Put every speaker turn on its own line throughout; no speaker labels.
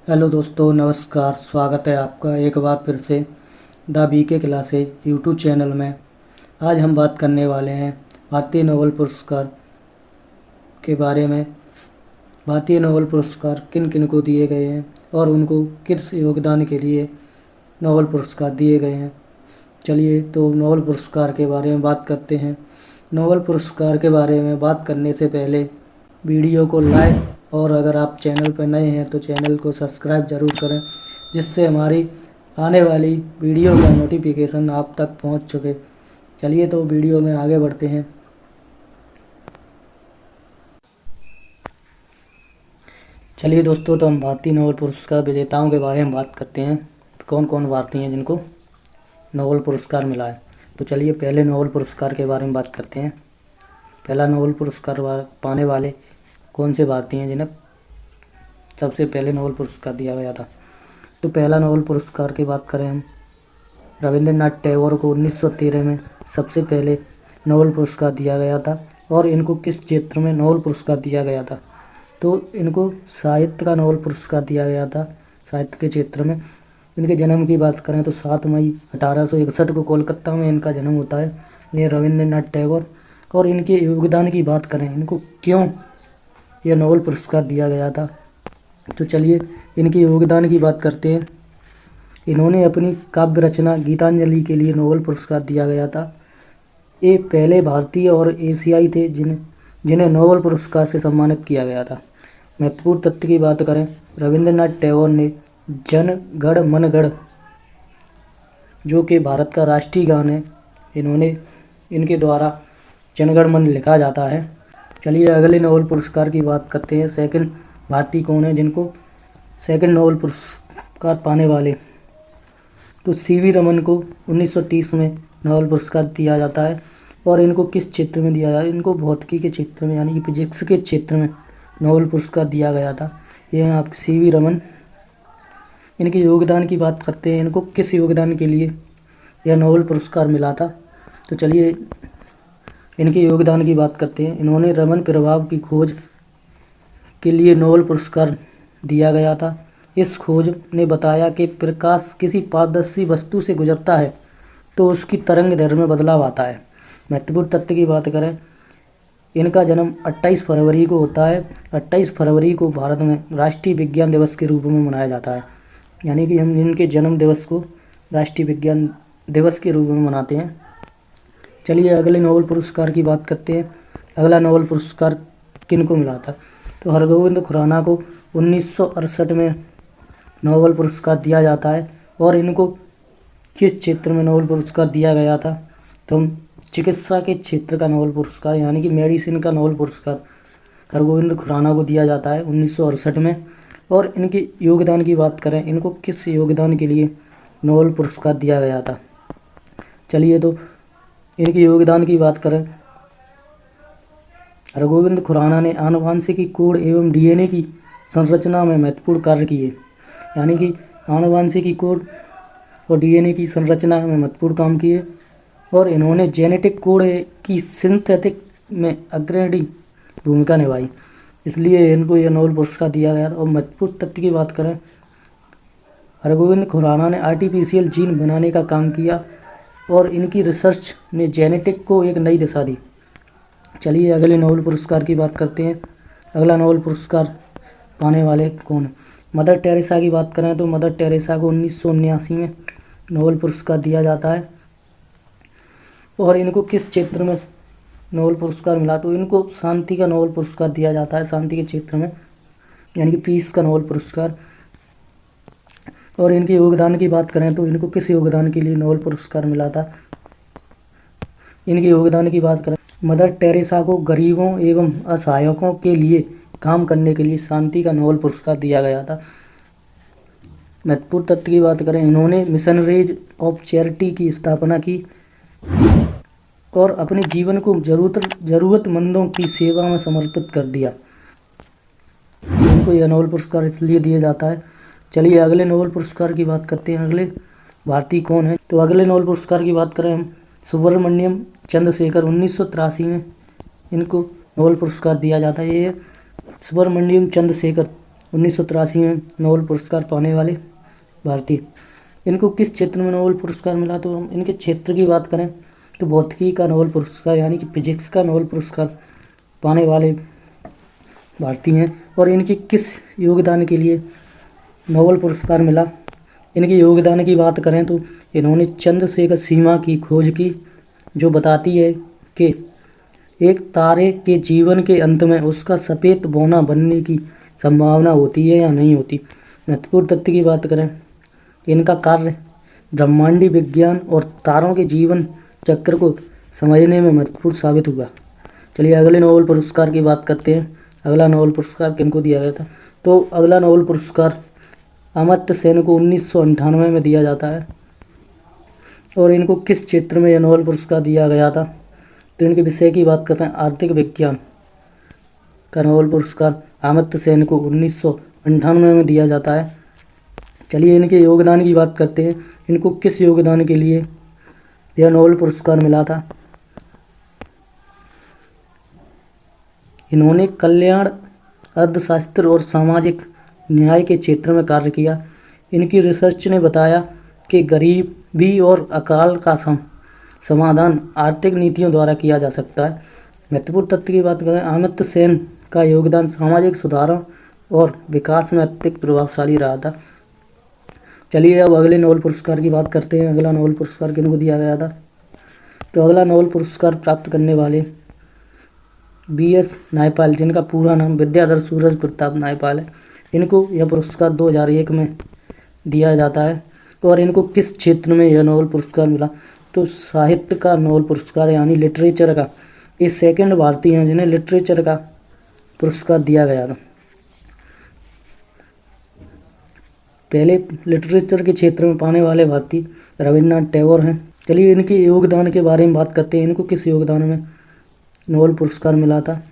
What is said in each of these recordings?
Hello दोस्तों, नमस्कार। स्वागत है आपका एक बार फिर से the BK classes YouTube channel में। आज हम बात करने वाले हैं भारतीय नोबेल पुरस्कार के बारे में। भारतीय नोबेल पुरस्कार किन किन को दिए गए हैं और उनको किस योगदान के लिए नोबेल पुरस्कार दिए गए हैं। चलिए तो नोबेल पुरस्कार के बारे में बात करते हैं। नोबेल पुरस्कार के बारे में बात करने से पहले वीडियो को लाइक और अगर आप चैनल पर नए हैं तो चैनल को सब्सक्राइब ज़रूर करें, जिससे हमारी आने वाली वीडियो का नोटिफिकेशन आप तक पहुंच सके। चलिए तो वीडियो में आगे बढ़ते हैं। चलिए दोस्तों, तो हम भारतीय नोबेल पुरस्कार विजेताओं के बारे में बात करते हैं। कौन कौन भारतीय हैं जिनको नोबेल पुरस्कार मिला है। तो चलिए पहले नोबेल पुरस्कार के बारे में बात करते हैं। पहला नोबेल पुरस्कार पाने वाले कौन से भारतीय हैं जिन्हें सबसे पहले नोबेल पुरस्कार दिया गया था। तो पहला नोबेल पुरस्कार की बात करें हम, रविंद्रनाथ टैगोर को 1913 में सबसे पहले नोबेल पुरस्कार दिया गया था। और इनको किस क्षेत्र में नोबेल पुरस्कार दिया गया था, तो इनको साहित्य का नोबेल पुरस्कार दिया गया था, साहित्य के क्षेत्र में। इनके जन्म की बात करें तो 7 मई 1861 को कोलकाता में इनका जन्म होता है, ये रविंद्रनाथ टैगोर। और इनके योगदान की बात करें, इनको क्यों यह नोबेल पुरस्कार दिया गया था, तो चलिए इनके योगदान की बात करते हैं। इन्होंने अपनी काव्य रचना गीतांजलि के लिए नोबेल पुरस्कार दिया गया था। ये पहले भारतीय और एशियाई थे जिन्हें नोबेल पुरस्कार से सम्मानित किया गया था। महत्वपूर्ण तथ्य की बात करें, रविंद्रनाथ टैगोर ने जन गण मन गण, जो कि भारत का राष्ट्रीय गान है, इनके द्वारा जनगण मन लिखा जाता है। चलिए अगले नोबेल पुरस्कार की बात करते हैं। सेकंड भारतीय कौन है जिनको सेकंड नोबेल पुरस्कार पाने वाले, तो सीवी रमन को 1930 में नोबेल पुरस्कार दिया जाता है। और इनको किस क्षेत्र में दिया जाता है, इनको भौतिकी के क्षेत्र में यानी कि फिजिक्स के क्षेत्र में नोबेल पुरस्कार दिया गया था। ये हैं आप सीवी रमन। इनके योगदान की बात करते हैं, इनको किस योगदान के लिए यह नोबेल पुरस्कार मिला था, तो चलिए इनके योगदान की बात करते हैं। इन्होंने रमन प्रभाव की खोज के लिए नोबेल पुरस्कार दिया गया था। इस खोज ने बताया कि प्रकाश किसी पारदर्शी वस्तु से गुजरता है तो उसकी तरंग दैर्घ्य में बदलाव आता है। महत्वपूर्ण तथ्य की बात करें, इनका जन्म 28 फरवरी को होता है। 28 फरवरी को भारत में राष्ट्रीय विज्ञान दिवस के रूप में मनाया जाता है, यानी कि हम इनके जन्म दिवस को राष्ट्रीय विज्ञान दिवस के रूप में मनाते हैं। चलिए अगले नोबेल पुरस्कार की बात करते हैं। अगला नोबेल पुरस्कार किन को मिला था, तो हरगोविंद खुराना को 1968 में नोबेल पुरस्कार दिया जाता है। और इनको किस क्षेत्र में नोबेल पुरस्कार दिया गया था, तो हम चिकित्सा के क्षेत्र का नोबेल पुरस्कार यानी कि मेडिसिन का नोबेल पुरस्कार हरगोविंद खुराना को दिया जाता है 1968 में। और इनके योगदान की बात करें, इनको किस योगदान के लिए नोबेल पुरस्कार दिया गया था, चलिए तो इनके योगदान की बात करें, हरगोविंद खुराना ने आनुवांशिकी कोड एवं डीएनए की संरचना में महत्वपूर्ण कार्य किए, यानी कि आनुवांशिकी कोड और डीएनए की संरचना में महत्वपूर्ण काम किए। और इन्होंने जेनेटिक कोड की सिंथेटिक में अग्रणी भूमिका निभाई, इसलिए इनको यह नोबेल पुरस्कार दिया गया था। और महत्वपूर्ण तथ्य की बात करें, हरगोविंद खुराना ने आर्टिफिशियल जीन बनाने का काम किया और इनकी रिसर्च ने जेनेटिक को एक नई दिशा दी। चलिए अगले नोबेल पुरस्कार की बात करते हैं। अगला नोबेल पुरस्कार पाने वाले कौन है। मदर टेरेसा की बात करें तो मदर टेरेसा को 1979 में नोबेल पुरस्कार दिया जाता है। और इनको किस क्षेत्र में नोबेल पुरस्कार मिला, तो इनको शांति का नोबेल पुरस्कार दिया जाता है, शांति के क्षेत्र में, यानी कि पीस का नोबेल पुरस्कार। और इनके योगदान की बात करें तो इनको किस योगदान के लिए नोबेल पुरस्कार मिला था, इनके योगदान की बात करें, मदर टेरेसा को गरीबों एवं असहायों के लिए काम करने के लिए शांति का नोबेल पुरस्कार दिया गया था। महत्वपूर्ण तथ्य की बात करें, इन्होंने मिशनरीज ऑफ चैरिटी की स्थापना की और अपने जीवन को ज़रूरतमंदों की सेवा में समर्पित कर दिया। इनको यह नोबेल पुरस्कार इसलिए दिया जाता है। चलिए अगले नोबेल पुरस्कार की बात करते हैं। अगले भारतीय कौन है, तो अगले नोबेल पुरस्कार की बात करें हम, सुब्रमण्यम चंद्रशेखर 1983 में इनको नोबेल पुरस्कार दिया जाता है। ये सुब्रमण्यम चंद्रशेखर 1983 में नोबेल पुरस्कार पाने वाले भारतीय। इनको किस क्षेत्र में नोबेल पुरस्कार मिला? तो हम इनके क्षेत्र की बात करें तो भौतिकी का नोबेल पुरस्कार यानी कि फिजिक्स का नोबेल पुरस्कार पाने वाले भारतीय हैं। और इनके किस योगदान के लिए नोबेल पुरस्कार मिला? इनके योगदान की बात करें तो इन्होंने चंद्रशेखर सीमा की खोज की, जो बताती है कि एक तारे के जीवन के अंत में उसका सफ़ेद बौना बनने की संभावना होती है या नहीं होती। महत्वपूर्ण तथ्य की बात करें, इनका कार्य ब्रह्मांडीय विज्ञान और तारों के जीवन चक्र को समझने में महत्वपूर्ण साबित हुआ। चलिए अगले नोबेल पुरस्कार की बात करते हैं। अगला नोबेल पुरस्कार किनको दिया गया था? तो अगला नोबेल पुरस्कार अमर्त्य सेन को 1998 में दिया जाता है। और इनको किस क्षेत्र में यह नोबेल पुरस्कार दिया गया था? तो इनके विषय की बात करते हैं, आर्थिक विज्ञान का नोबेल पुरस्कार अमर्त्य सेन को 1998 में दिया जाता है। चलिए इनके योगदान की बात करते हैं। इनको किस योगदान के लिए यह नोबेल पुरस्कार मिला था? इन्होंने कल्याण, अर्थशास्त्र और सामाजिक न्याय के क्षेत्र में कार्य किया। इनकी रिसर्च ने बताया कि गरीबी और अकाल का समाधान आर्थिक नीतियों द्वारा किया जा सकता है। महत्वपूर्ण तथ्य की बात करें, अमर्त्य सेन का योगदान सामाजिक सुधारों और विकास में अत्यधिक प्रभावशाली रहा था। चलिए अब अगले नोबेल पुरस्कार की बात करते हैं। अगला नोबेल पुरस्कार किनको दिया गया था? तो अगला नोबेल पुरस्कार प्राप्त करने वाले BS नायपाल, जिनका पूरा नाम विद्याधर सूरज प्रताप नायपाल है। इनको यह पुरस्कार 2001 में दिया जाता है। और इनको किस क्षेत्र में यह नोबेल पुरस्कार मिला? तो साहित्य का नोबेल पुरस्कार यानी लिटरेचर का। ये सेकंड भारतीय हैं जिन्हें लिटरेचर का पुरस्कार दिया गया था। पहले लिटरेचर के क्षेत्र में पाने वाले भारतीय रविन्द्रनाथ टैगोर हैं। चलिए इनके योगदान के बारे में बात करते हैं। इनको किस योगदान में नोबेल पुरस्कार मिला था?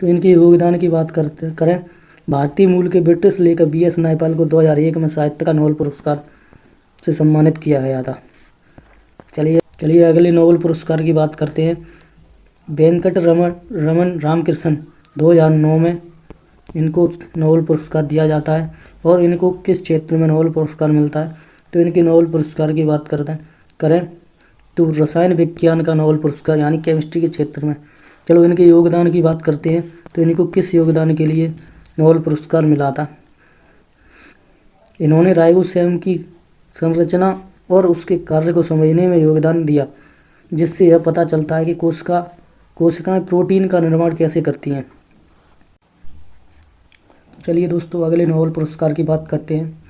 तो इनके योगदान की बात करें, भारतीय मूल के ब्रिटिश लेखक BS नायपाल को 2001 में साहित्य का नोबेल पुरस्कार से सम्मानित किया गया था। चलिए अगले नोबेल पुरस्कार की बात करते हैं। वेंकट रमन रामकृष्णन 2009 में इनको नोबेल पुरस्कार दिया जाता है। और इनको किस क्षेत्र में नोबेल पुरस्कार मिलता है? तो इनके नोबेल पुरस्कार की बात करें तो रसायन विज्ञान का नोबेल पुरस्कार यानी केमिस्ट्री के क्षेत्र में। चलो इनके योगदान की बात करते हैं। तो इनको किस योगदान के लिए नोबेल पुरस्कार मिला था? इन्होंने राइबोसोम की संरचना और उसके कार्य को समझने में योगदान दिया, जिससे यह पता चलता है कि कोशिकाएं प्रोटीन का निर्माण कैसे करती हैं। तो चलिए दोस्तों अगले नोबेल पुरस्कार की बात करते हैं।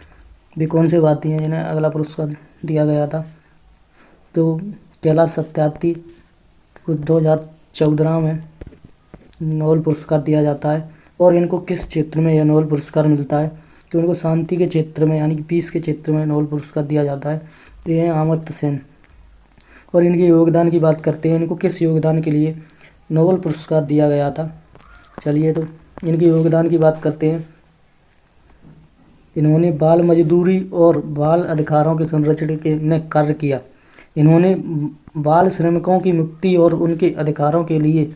वे कौन से भारतीय हैं जिन्हें अगला पुरस्कार दिया गया था? तो कैलाश सत्यार्थी को 2014 में नोबेल पुरस्कार दिया जाता है। और इनको किस क्षेत्र में यह नोबेल पुरस्कार मिलता है? तो इनको शांति के क्षेत्र में यानी कि पीस के क्षेत्र में नोबेल पुरस्कार दिया जाता है। ये हैं अमर्त्य सेन। और इनके योगदान की बात करते हैं। इनको किस योगदान के लिए नोबेल पुरस्कार दिया गया था? चलिए तो इनके योगदान की बात करते हैं। इन्होंने बाल मजदूरी और बाल अधिकारों के संरक्षण में कार्य किया। इन्होंने बाल श्रमिकों की मुक्ति और उनके अधिकारों के लिए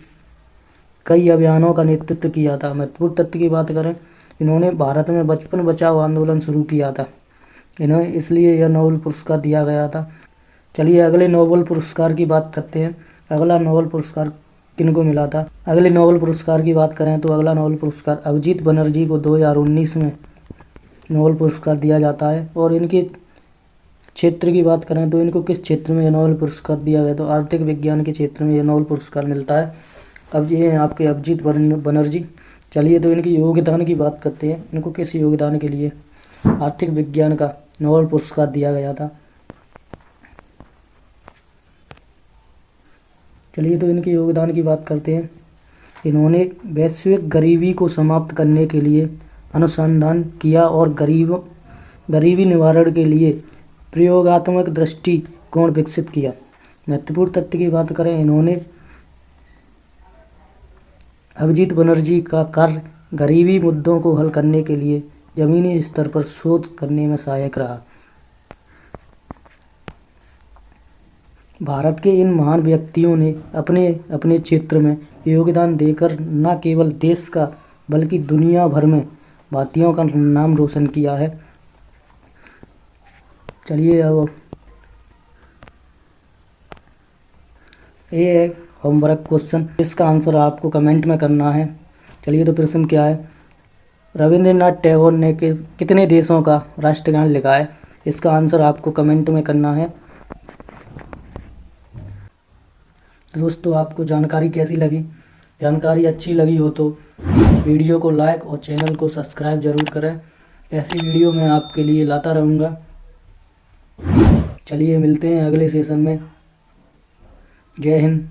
कई अभियानों का नेतृत्व किया था। महत्वपूर्ण तथ्य की बात करें, इन्होंने भारत में बचपन बचाओ आंदोलन शुरू किया था। इन्हें इसलिए यह नोबेल पुरस्कार दिया गया था। चलिए अगले नोबेल पुरस्कार की बात करते हैं। अगला नोबेल पुरस्कार किनको मिला था? अगले नोबेल पुरस्कार की बात करें तो अगला नोबेल पुरस्कार अभिजीत बनर्जी को 2019 में नोबेल पुरस्कार दिया जाता है। और इनके क्षेत्र की बात करें तो इनको किस क्षेत्र में यह नोबेल पुरस्कार दिया गया? तो आर्थिक विज्ञान के क्षेत्र में यह नोबेल पुरस्कार मिलता है। अब ये हैं आपके अभिजीत बनर्जी। चलिए तो इनकी योगदान की बात करते हैं। इनको किस योगदान के लिए आर्थिक विज्ञान का नोबेल पुरस्कार दिया गया था? चलिए तो इनके योगदान की बात करते हैं। इन्होंने वैश्विक गरीबी को समाप्त करने के लिए अनुसंधान किया और गरीबी निवारण के लिए प्रयोगात्मक दृष्टिकोण विकसित किया। महत्वपूर्ण तथ्य की बात करें, इन्होंने अभिजीत बनर्जी का कार्य गरीबी मुद्दों को हल करने के लिए ज़मीनी स्तर पर शोध करने में सहायक रहा। भारत के इन महान व्यक्तियों ने अपने अपने क्षेत्र में योगदान देकर न केवल देश का बल्कि दुनिया भर में भारतीयों का नाम रोशन किया है। चलिए अब ये है होमवर्क क्वेश्चन, इसका आंसर आपको कमेंट में करना है। चलिए तो प्रश्न क्या है, रविंद्रनाथ टैगोर ने कितने देशों का राष्ट्रगान लिखा है? इसका आंसर आपको कमेंट में करना है। दोस्तों आपको जानकारी कैसी लगी? जानकारी अच्छी लगी हो तो वीडियो को लाइक और चैनल को सब्सक्राइब जरूर करें। ऐसी वीडियो मैं आपके लिए लाता रहूँगा। चलिए मिलते हैं अगले सेशन में। जय हिंद।